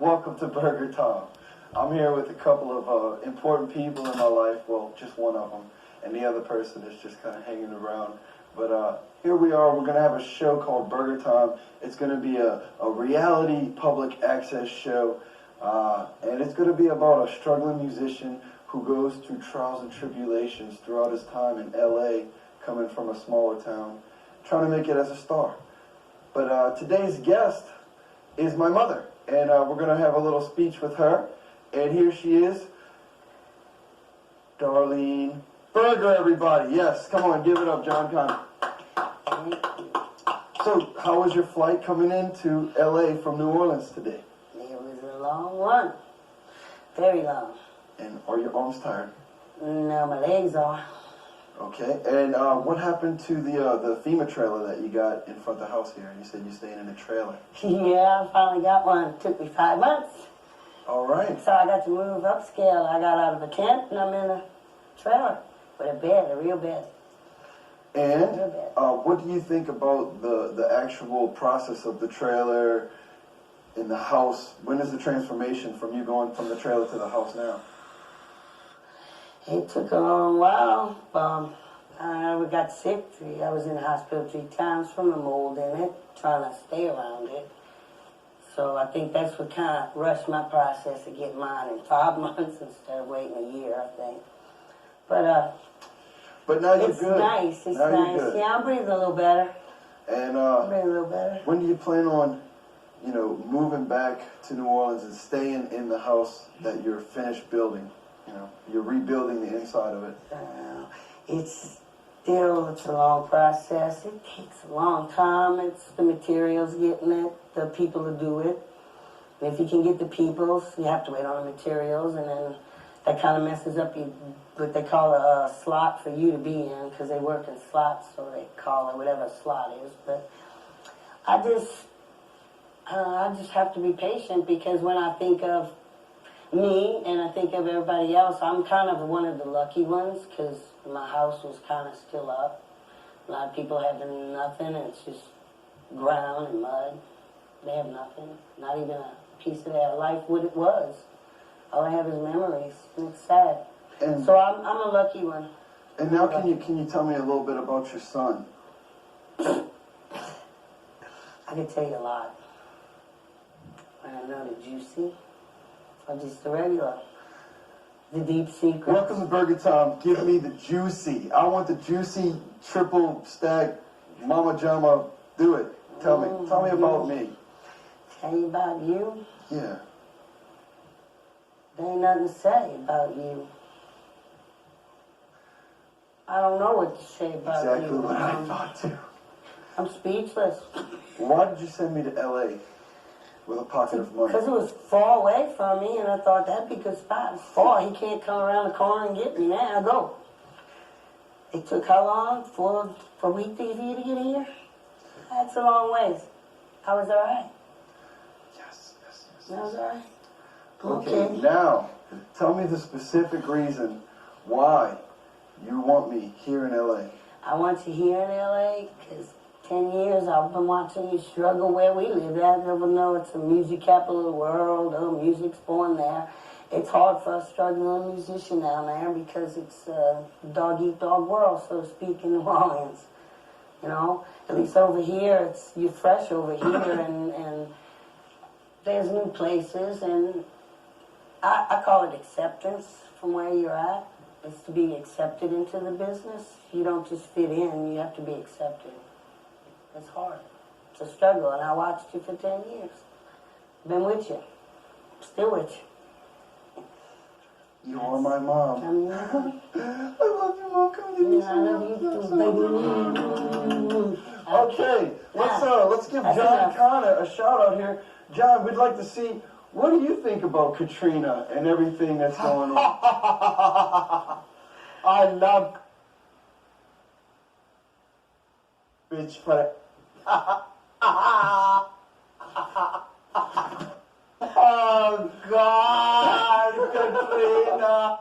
Welcome to Burger Tom. I'm here with a couple of important people in my life. Well, just one of them, and the other person is just kind of hanging around. But here we are. We're going to have a show called Burger Time. It's going to be a reality public access show, and it's going to be about a struggling musician who goes through trials and tribulations throughout his time in L.A., coming from a smaller town, trying to make it as a star. But today's guest is my mother, and we're going to have a little speech with her. And here she is, Darlene Berger, everybody. Yes, come on, give it up, John Connor. So, how was your flight coming into L.A. from New Orleans today? It was a long one. Very long. And are your arms tired? No, my legs are. Okay, and what happened to the FEMA trailer that you got in front of the house here? You said you're staying in a trailer. Yeah, I finally got one. It took me 5 months. All right. So I got to move upscale. I got out of a tent and I'm in a trailer with a bed, a real bed. And what do you think about the actual process of the trailer in the house? When is the transformation from you going from the trailer to the house now? It took a long while. I got sick. I was in the hospital 3 times from the mold in it, trying to stay around it. So I think that's what kind of rushed my process to get mine in 5 months instead of waiting a year, I think. But now you're it's good. Nice. It's now nice. You're good. Yeah, I'm breathing a little better. And I'm breathing a little better. when do you plan on, moving back to New Orleans and staying in the house that you're finished building? You're rebuilding the inside of it. It's a long process. It takes a long time. It's the materials getting it, the people to do it. And if you can get the people, you have to wait on the materials, and then that kind of messes up what they call a slot for you to be in, because they work in slots, so they call it whatever a slot is. But I just have to be patient, because when I think of me and I think of everybody else, I'm kind of one of the lucky ones, because my house was kind of still up. A lot of people have nothing, and it's just ground and mud. They have nothing, not even a piece of their life, what it was. All I have is memories, and it's sad. And so I'm a lucky one. And now can you tell me a little bit about your son? I can tell you a lot. I know the juicy, or just the regular. The deep secret. Welcome to Burger Time. Give me the juicy. I want the juicy triple stack Mama Jama. Do it. Tell me about me. Tell you about you? Yeah. There ain't nothing to say about you. I don't know what to say about you. Exactly what I thought too. I'm speechless. Why did you send me to L.A. with a pocket of money? Because it was far away from me, and I thought that'd be a good spot. It's far. He can't come around the corner and get me. Now I go. It took how long? For a week for you to get here? That's a long ways. I was all right. Yes. I was all right. Okay, now, tell me the specific reason why you want me here in L.A. I want you here in L.A. because 10 years I've been watching you struggle where we live. I never know it's the music capital of the world. Oh, music's born there. It's hard for a struggling musician down there because it's a dog-eat-dog world, so to speak, in New Orleans. At least over here, you're fresh over here, and there's new places, and I call it acceptance from where you're at. It's to be accepted into the business. You don't just fit in, you have to be accepted. It's hard. It's a struggle, and I watched you for 10 years. Been with you. Still with you. You are my mom. I mean, I love you, Mom. Come give me I love you too, baby. Okay, let's give John Connor a shout out here. John, we'd like to see, what do you think about Katrina and everything that's going on? I love bitch for oh God, Katrina.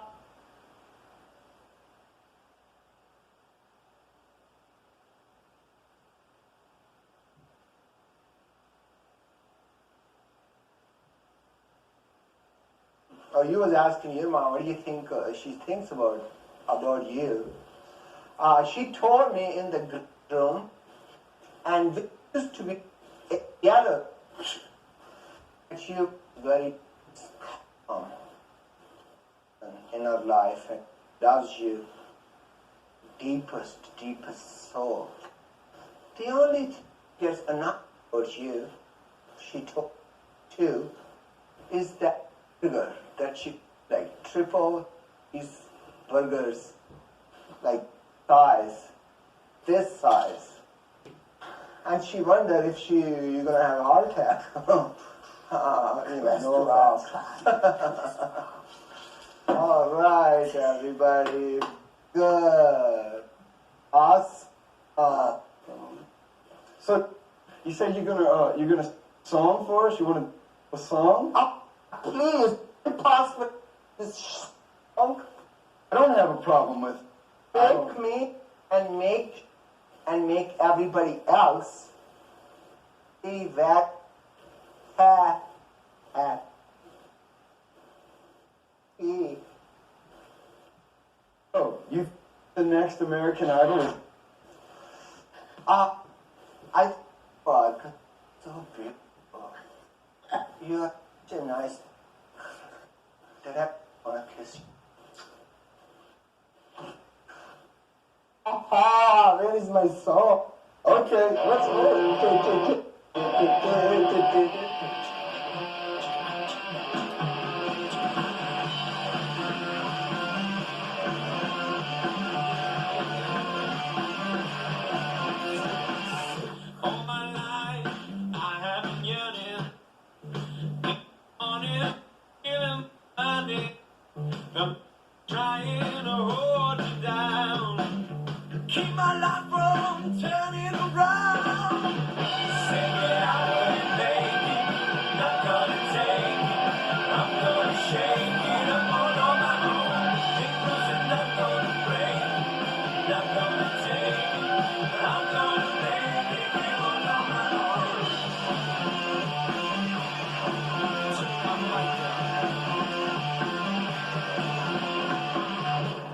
you was asking your mom, what do you think she thinks about you? She told me in the room, and we used to be together. She was very in her life and loves you deepest soul. The only thing that's enough about you, she told too, is that burger that she like triple these burgers like this size. And she wondered if you're gonna have a heart attack. Anyway, no offense. All right, everybody. Good. Us. So, you said you're gonna song for us? You want a song? Please, pass me this song. I don't have a problem with. Make me and make everybody else see that Oh, you the next American Idol is. I fuck so beautiful. You're such a nice that I wanna kiss you. Where is my song? Okay, let's go. All my life I have been yearning on it, feeling funny. I'm trying to hold you down. Keep my life from turning around. Say that I wouldn't make it, not gonna take it. I'm gonna shake it up on my own. Ain't losing, not gonna break it, not gonna take it. I'm gonna make it on my own. I'm like that.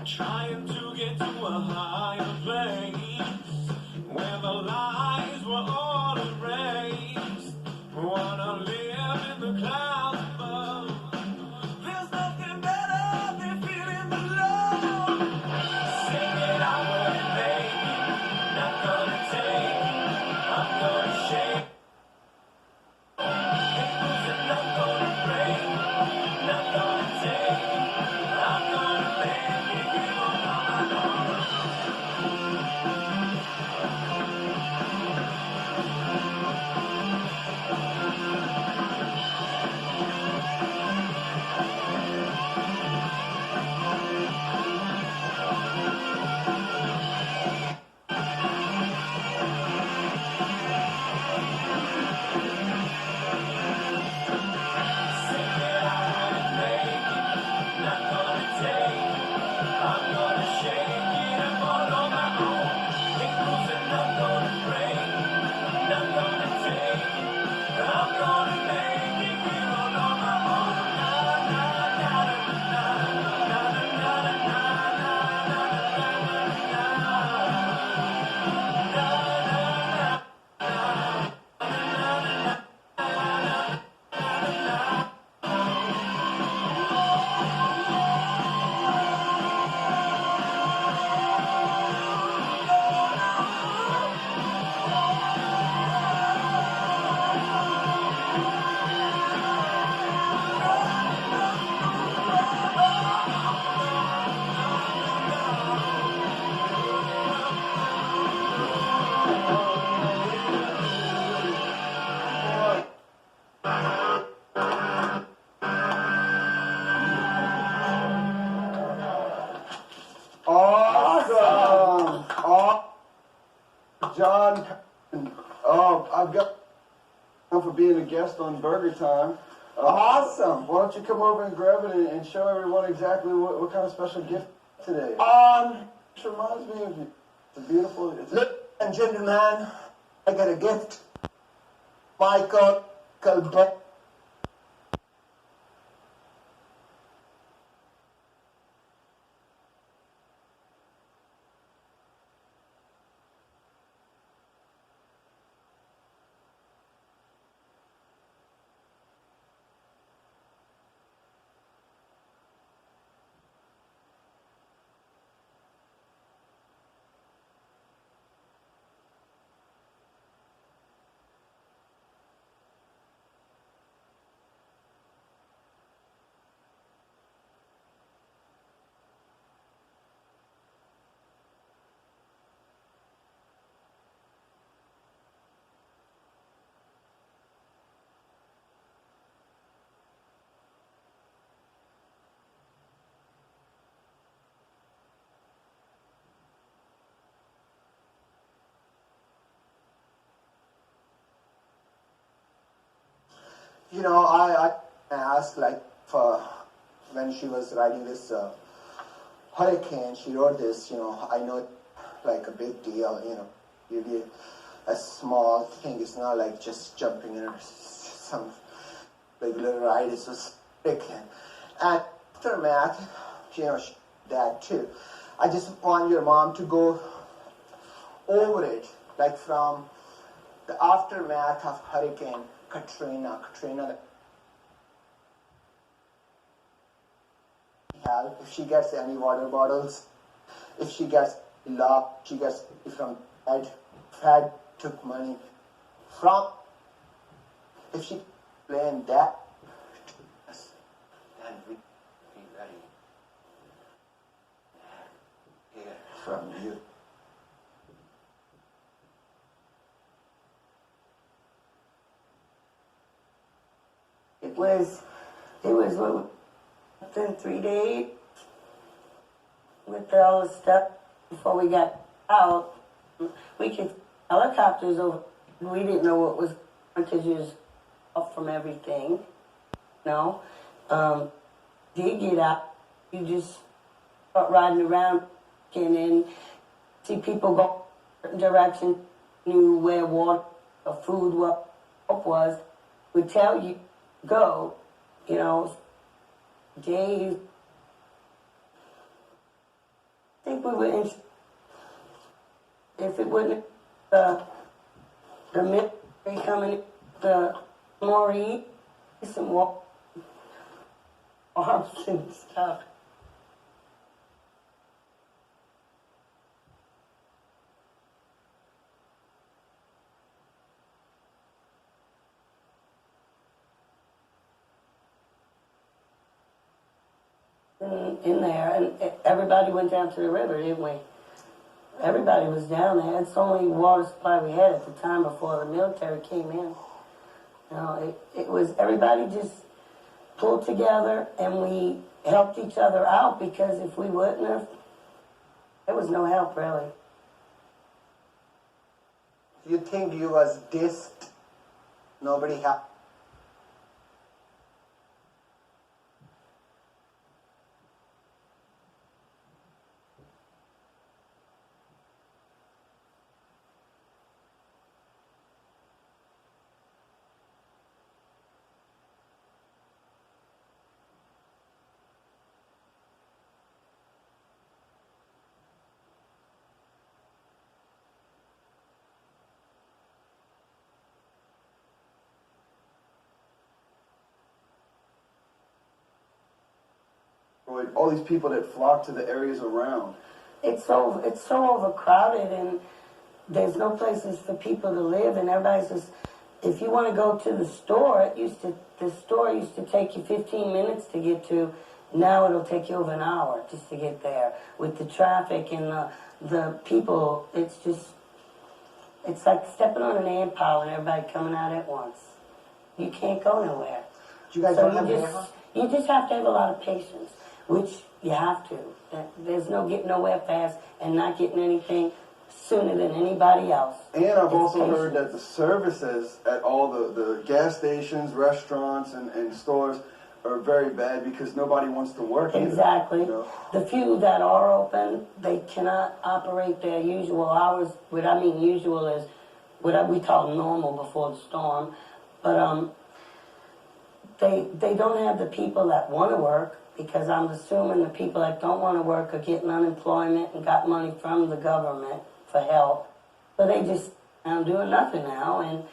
Trying to get to a higher place where the lies were all erased. Wanna live in the clouds above. There's nothing better than feeling the love. Say that I wouldn't make it, not gonna take it. I'm gonna shake. Ain't losing, not gonna break it, not gonna take it. I'm gonna make it on my own. Awesome! John, I've got for being a guest on Burger Time. Awesome. Why don't you come over and grab it and show everyone exactly what kind of special gift today? It reminds me of you. It's a beautiful. Ladies and gentlemen, I got a gift. Michael Colbert. I asked, like, for when she was writing this hurricane, she wrote this, I know it's like a big deal, really a small thing. It's not like just jumping in some regular ride. It's just hurricane. And aftermath, that too. I just want your mom to go over it, like from the aftermath of Hurricane Katrina. Help if she gets any water bottles, if she gets locked, she gets from Fed took money from. If she explain that, then we be ready. Hear from you. It was within 3 days with all the stuff before we got out. We could helicopters over. We didn't know what was because you was off from everything. Did get out. You just start riding around and then see people go certain direction. Knew where water or food was. Would tell you go. Days. I think we were in. If it wouldn't the military coming, the Maureen, some more arms and stuff. In there, and everybody went down to the river, didn't we? Everybody was down there. It's the only water supply we had at the time before the military came in. It was everybody just pulled together and we helped each other out because if we wouldn't have, there was no help really. You think you was dissed? Nobody helped? All these people that flock to the areas around. It's so overcrowded and there's no places for people to live and everybody's just, if you want to go to the store, the store used to take you 15 minutes to get to. Now it'll take you over an hour just to get there. With the traffic and the people, it's like stepping on an ant pile and everybody coming out at once. You can't go nowhere. You guys don't have neighbors? You just have to have a lot of patience, which you have to. There's no getting nowhere fast and not getting anything sooner than anybody else. And I've also patience. heard that the services at all the gas stations, restaurants, and stores are very bad because nobody wants to work either, Exactly. you The few that are open, they cannot operate their usual hours. What I mean usual is what we call normal before the storm. But they don't have the people that want to work because I'm assuming the people that don't want to work are getting unemployment and got money from the government for help. So they just doing nothing now and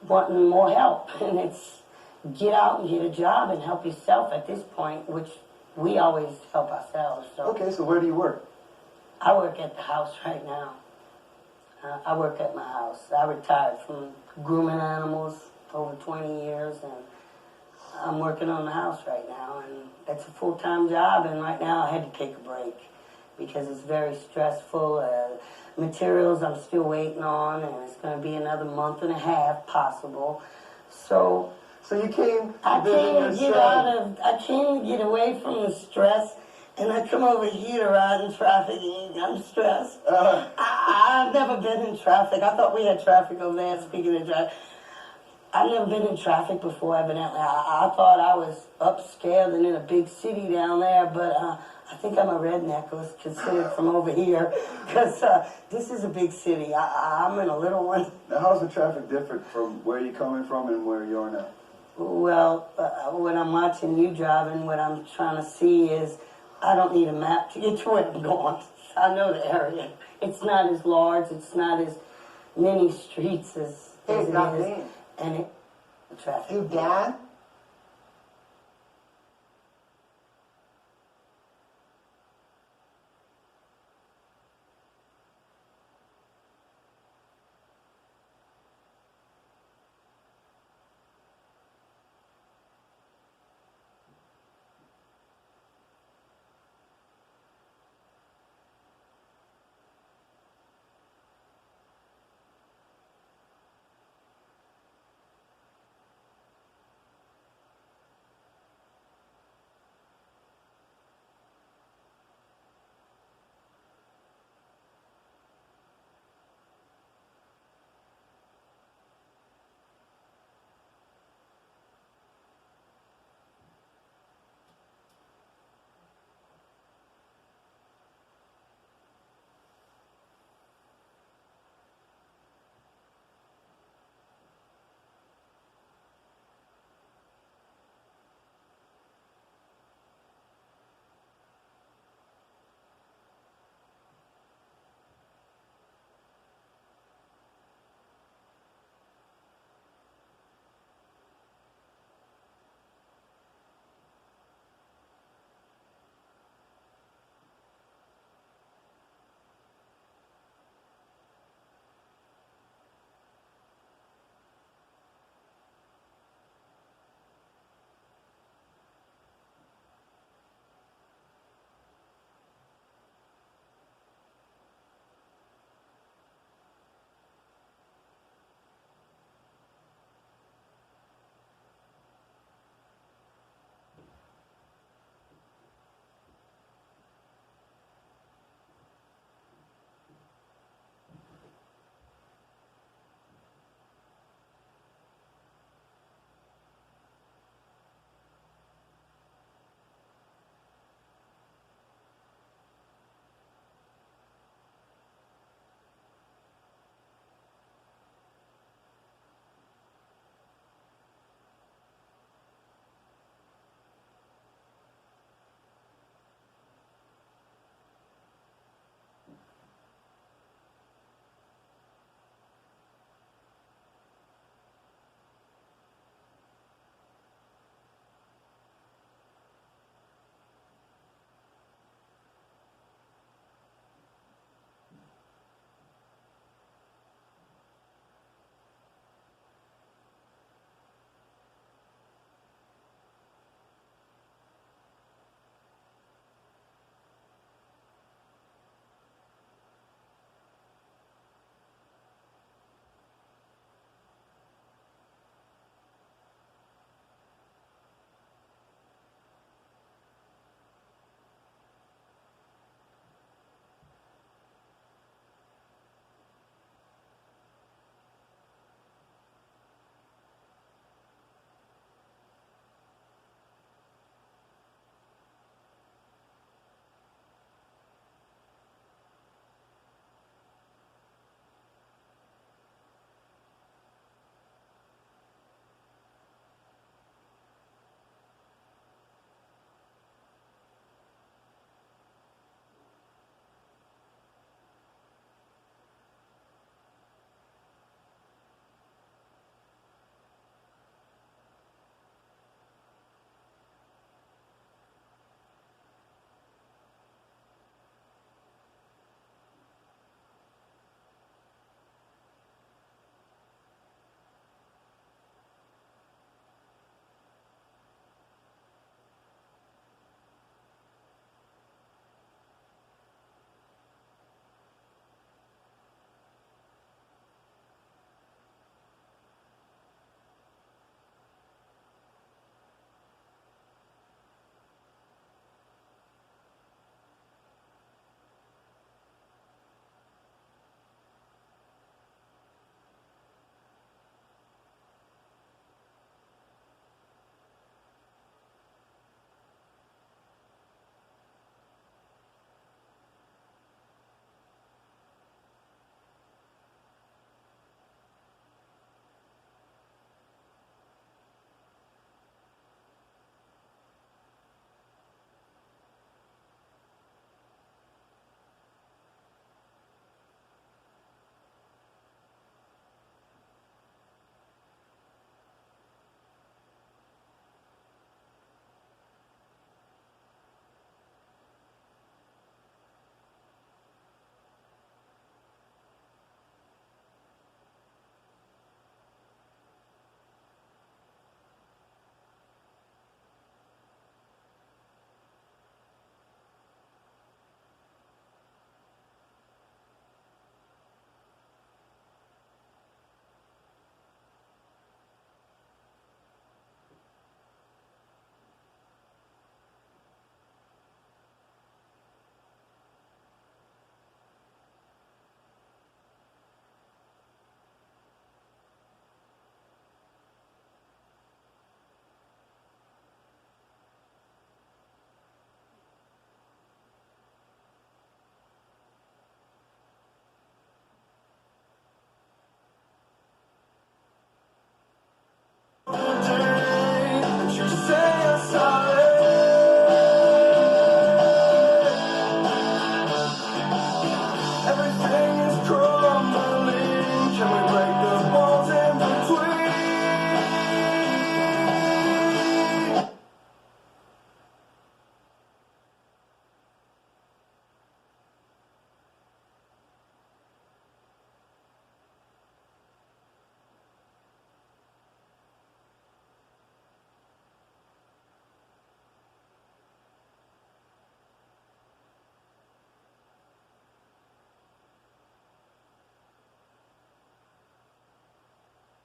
wanting more help. And it's get out and get a job and help yourself at this point, which we always help ourselves. So Okay, so where do you work? I work at the house right now. I work at my house. I retired from grooming animals over 20 years, and I'm working on the house right now, and that's a full-time job, and right now I had to take a break because it's very stressful. Materials I'm still waiting on, and it's going to be another month and a half possible. So you came I to visit your came to get son. I came to get away from the stress, and I come over here to ride in traffic, and I'm stressed. I've never been in traffic. I thought we had traffic over there, speaking of traffic. I've never been in traffic before, evidently. I thought I was upscale and in a big city down there, but I think I'm a redneck, was considered from over here, because this is a big city. I'm in a little one. Now, how's the traffic different from where you're coming from and where you are now? Well, when I'm watching you driving, what I'm trying to see is I don't need a map to get to where I'm going. I know the area. It's not as large. It's not as many streets as It's it not is. big. And the traffic. You dance?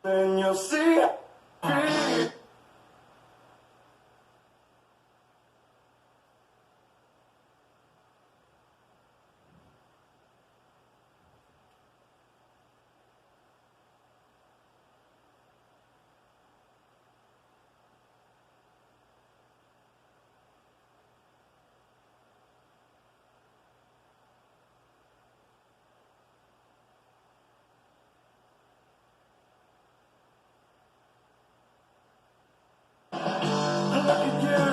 then you'll see. Look again.